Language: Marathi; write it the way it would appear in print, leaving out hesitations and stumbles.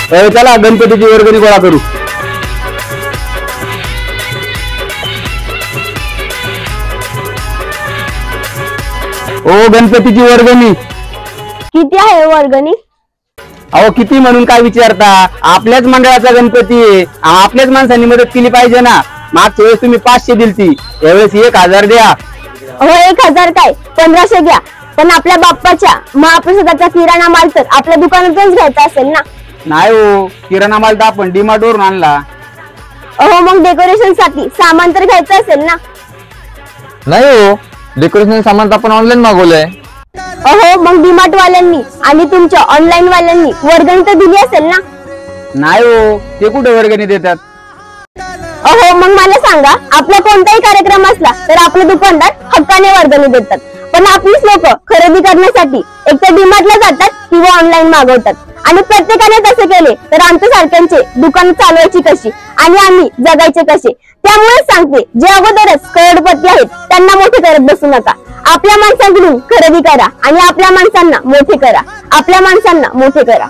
चला गणपतीची वर्गणी गोळा करू. ओ गणपतीची वर्गणी किती आहे वर्गणी? अहो किती म्हणून काय विचारता? आपल्याच मंडळाचा गणपती आहे, आपल्याच माणसांनी मदत केली पाहिजे ना. मागच्या वेळेस तुम्ही 500 दिलती, यावेळेस 1000 द्या. हो 1000 काय 1500 घ्या, पण आपल्या बाप्पाच्या महाप्रसादाचा किराणा माल तर आपल्या दुकानातूनच घ्यायचा असेल ना. नाही हो, किराणा माल तर आपण डीमार्ट वरून आणला. अहो मग डेकोरेशन साठी सामान तर घ्यायचं असेल ना. नाही हो, डेकोरेशन सामान तर आपण ऑनलाईन मागवलंय. अहो मग डीमार्ट वाल्यांनी आणि तुमच्या ऑनलाईन वाल्यांनी वर्गणी तर दिली असेल ना. नाही हो, ते कुठे वर्गणी देतात? अहो मग मला सांगा, आपला कोणताही कार्यक्रम असला तर आपले दुकानदार हक्काने वर्गणी देतात, पण आपलीच लोक खरेदी करण्यासाठी एक तर डीमार्टला जातात किंवा ऑनलाईन मागवतात. आणि प्रत्येकाने तसे केले तर आमच्या सारख्यांचे दुकान चालवायची कशी आणि आम्ही जगायचे कसे? त्यामुळेच सांगते, जे अगोदरच करोडपती आहेत त्यांना मोठे करत बसू नका. आपल्या माणसांकडून खरेदी करा आणि आपल्या माणसांना मोठे करा. आपल्या माणसांना मोठे करा.